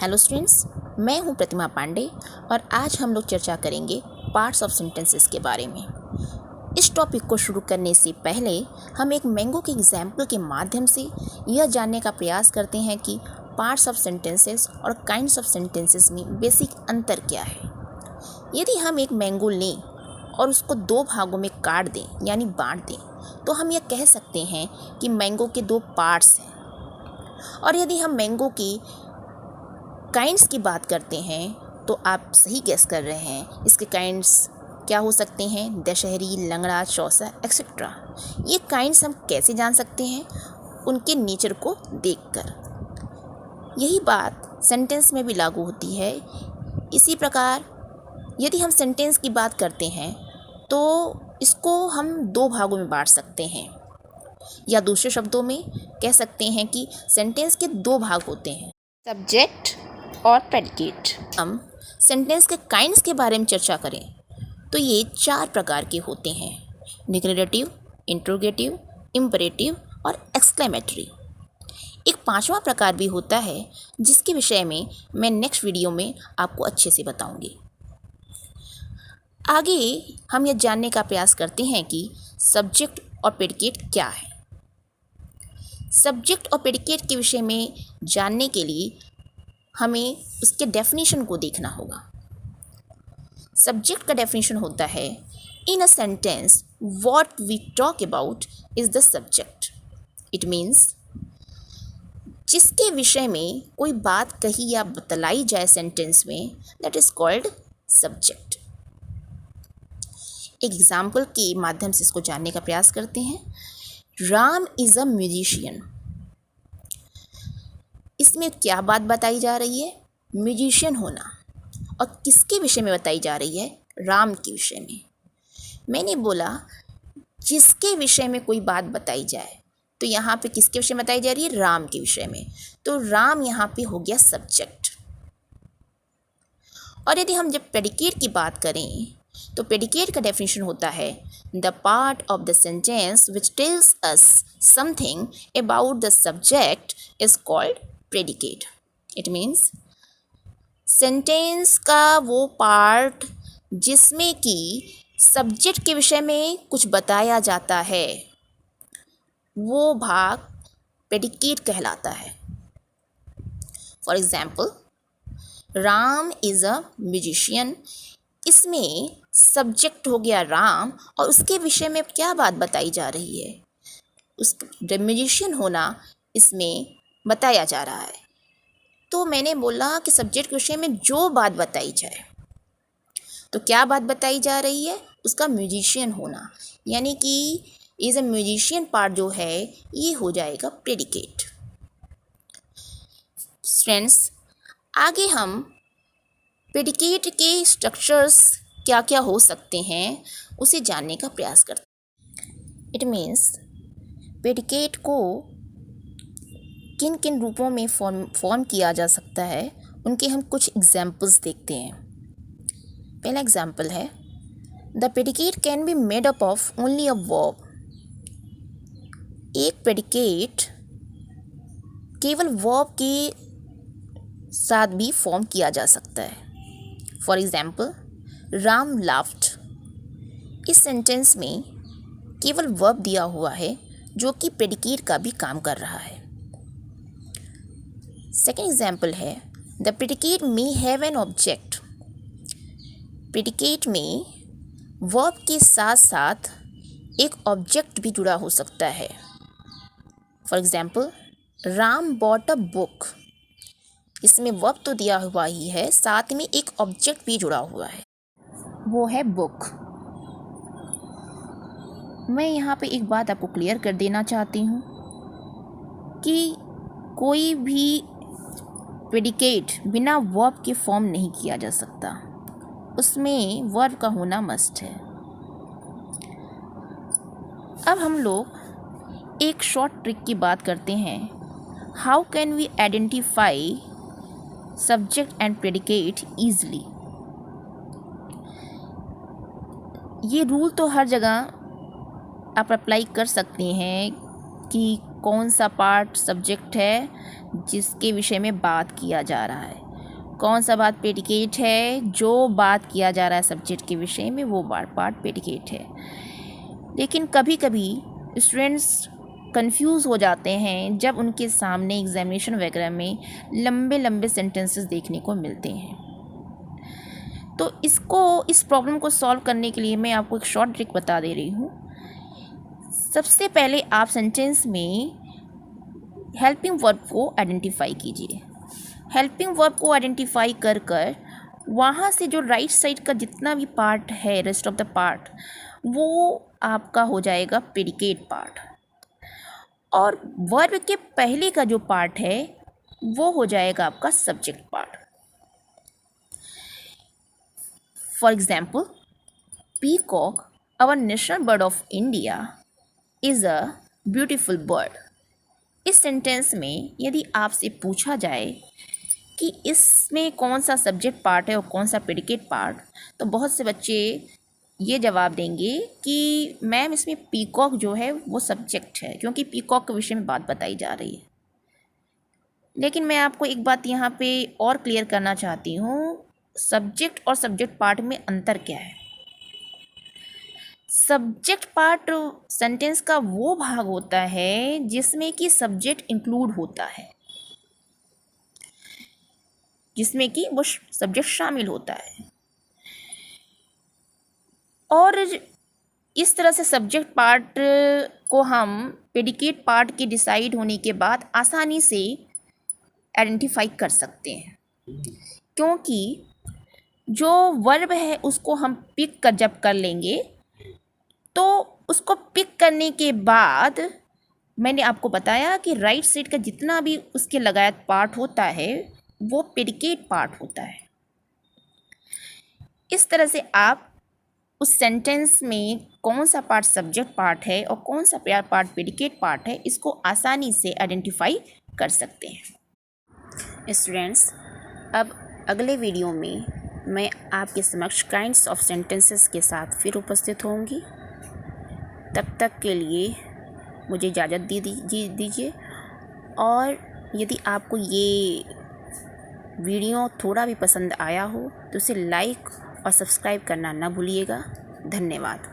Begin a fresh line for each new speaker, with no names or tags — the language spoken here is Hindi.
हेलो स्टूडेंट्स, मैं हूं प्रतिमा पांडे और आज हम लोग चर्चा करेंगे पार्ट्स ऑफ सेंटेंसेस के बारे में। इस टॉपिक को शुरू करने से पहले हम एक मैंगो के एग्जाम्पल के माध्यम से यह जानने का प्रयास करते हैं कि पार्ट्स ऑफ सेंटेंसेस और काइंड्स ऑफ सेंटेंसेस में बेसिक अंतर क्या है। यदि हम एक मैंगो लें और उसको दो भागों में काट दें यानी बांट दें, तो हम यह कह सकते हैं कि मैंगो के दो पार्ट्स हैं। और यदि हम मैंगो की काइंड्स की बात करते हैं तो आप सही गेस कर रहे हैं। इसके काइंड्स क्या हो सकते हैं? दशहरी, लंगड़ा, चौसा एक्सेट्रा। ये काइंड्स हम कैसे जान सकते हैं? उनके नेचर को देखकर। यही बात सेंटेंस में भी लागू होती है। इसी प्रकार यदि हम सेंटेंस की बात करते हैं तो इसको हम दो भागों में बांट सकते हैं, या दूसरे शब्दों में कह सकते हैं कि सेंटेंस के दो भाग होते हैं, सब्जेक्ट और प्रेडिकेट। हम सेंटेंस के काइंड्स के बारे में चर्चा करें तो ये चार प्रकार के होते हैं: डिक्लेरेटिव, इंट्रोगेटिव, इम्परेटिव और एक्सक्लेमेटरी। एक पांचवा प्रकार भी होता है जिसके विषय में मैं नेक्स्ट वीडियो में आपको अच्छे से बताऊंगी। आगे हम यह जानने का प्रयास करते हैं कि सब्जेक्ट और प्रेडिकेट क्या है। सब्जेक्ट और प्रेडिकेट के विषय में जानने के लिए हमें उसके डेफिनेशन को देखना होगा। सब्जेक्ट का डेफिनेशन होता है, in a sentence what we talk about is the subject. It means जिसके विषय में कोई बात कही या बतलाई जाए सेंटेंस में, दैट इज कॉल्ड सब्जेक्ट। एक एग्जाम्पल के माध्यम से इसको जानने का प्रयास करते हैं। Ram is a musician. इसमें क्या बात बताई जा रही है? म्यूजिशियन होना। और किसके विषय में बताई जा रही है? राम के विषय में। मैंने बोला जिसके विषय में कोई बात बताई जाए, तो यहाँ पे किसके विषय में बताई जा रही है? राम के विषय में। तो राम यहाँ पे हो गया सब्जेक्ट। और यदि हम जब प्रेडिकेट की बात करें तो प्रेडिकेट का डेफिनेशन होता है, the part of the sentence which tells us something about the subject is called predicate. It means sentence का वो पार्ट जिसमें कि सब्जेक्ट के विषय में कुछ बताया जाता है, वो भाग प्रेडिकेट कहलाता है। For example, Ram is a musician. इसमें सब्जेक्ट हो गया राम और उसके विषय में क्या बात बताई जा रही है? उस म्यूजिशियन होना इसमें बताया जा रहा है। तो मैंने बोला कि सब्जेक्ट के विषय में जो बात बताई जाए, तो क्या बात बताई जा रही है? उसका म्यूजिशियन होना, यानी कि इज अ म्यूजिशियन पार्ट जो है ये हो जाएगा प्रेडिकेट। फ्रेंड्स, आगे हम प्रेडिकेट के स्ट्रक्चर्स क्या क्या हो सकते हैं उसे जानने का प्रयास करते हैं। इट मीन्स प्रेडिकेट को किन किन रूपों में फॉर्म किया जा सकता है, उनके हम कुछ एग्जाम्पल्स देखते हैं। पहला एग्जाम्पल है, the predicate can be made up of only a verb. एक प्रेडिकेट केवल वर्ब के साथ भी फॉर्म किया जा सकता है। For example, Ram laughed. इस सेंटेंस में केवल वर्ब दिया हुआ है जो कि प्रेडिकेट का भी काम कर रहा है। सेकेंड एग्जाम्पल है, the predicate may have an object. Predicate में वर्ब के साथ साथ एक ऑब्जेक्ट भी जुड़ा हो सकता है। For example, Ram bought a book. इसमें वर्ब तो दिया हुआ ही है, साथ में एक ऑब्जेक्ट भी जुड़ा हुआ है, वो है बुक। मैं यहाँ पे एक बात आपको क्लियर कर देना चाहती हूँ कि कोई भी प्रेडिकेट बिना वर्ब के फॉर्म नहीं किया जा सकता, उसमें वर्ब का होना मस्ट है। अब हम लोग एक शॉर्ट ट्रिक की बात करते हैं, how can we identify subject and predicate easily. ये रूल तो हर जगह आप अप्लाई कर सकते हैं कि कौन सा पार्ट सब्जेक्ट है जिसके विषय में बात किया जा रहा है। कौन सा बात प्रेडिकेट है? जो बात किया जा रहा है सब्जेक्ट के विषय में वो पार्ट प्रेडिकेट है। लेकिन कभी कभी स्टूडेंट्स कंफ्यूज हो जाते हैं जब उनके सामने एग्जामिनेशन वगैरह में लंबे लंबे सेंटेंसेस देखने को मिलते हैं। तो इस प्रॉब्लम को सॉल्व करने के लिए मैं आपको एक शॉर्ट ट्रिक बता दे रही हूँ। सबसे पहले आप सेंटेंस में हेल्पिंग वर्ब को आइडेंटिफाई कीजिए। हेल्पिंग वर्ब को आइडेंटिफाई कर वहाँ से जो राइट साइड का जितना भी पार्ट है, रेस्ट ऑफ द पार्ट, वो आपका हो जाएगा प्रेडिकेट पार्ट, और वर्ब के पहले का जो पार्ट है वो हो जाएगा आपका subject part. For example, peacock, our national bird of India, is a beautiful bird. इस सेंटेंस में यदि आपसे पूछा जाए कि इसमें कौन सा सब्जेक्ट पार्ट है और कौन सा प्रेडिकेट पार्ट, तो बहुत से बच्चे ये जवाब देंगे कि मैम इसमें पीकॉक जो है वो सब्जेक्ट है, क्योंकि पीकॉक के विषय में बात बताई जा रही है। लेकिन मैं आपको एक बात यहाँ पे और क्लियर करना चाहती हूँ, सब्जेक्ट और सब्जेक्ट पार्ट में अंतर क्या है। सब्जेक्ट पार्ट सेंटेंस का वो भाग होता है जिसमें कि सब्जेक्ट इंक्लूड होता है, जिसमें कि वो सब्जेक्ट शामिल होता है, और इस तरह से सब्जेक्ट पार्ट को हम प्रेडिकेट पार्ट के डिसाइड होने के बाद आसानी से आइडेंटिफाई कर सकते हैं, क्योंकि जो वर्ब है उसको हम पिक जब कर लेंगे तो उसको पिक करने के बाद मैंने आपको बताया कि राइट साइड का जितना भी उसके लगाया पार्ट होता है वो प्रेडिकेट पार्ट होता है। इस तरह से आप उस सेंटेंस में कौन सा पार्ट सब्जेक्ट पार्ट है और कौन सा पार्ट प्रेडिकेट पार्ट है, इसको आसानी से आइडेंटिफाई कर सकते हैं। स्टूडेंट्स, अब अगले वीडियो में मैं आपके समक्ष काइंड्स ऑफ सेंटेंसेस के साथ फिर उपस्थित होंगी। तब तक के लिए मुझे इजाज़त दीजिए, और यदि आपको ये वीडियो थोड़ा भी पसंद आया हो तो उसे लाइक और सब्सक्राइब करना ना भूलिएगा। धन्यवाद।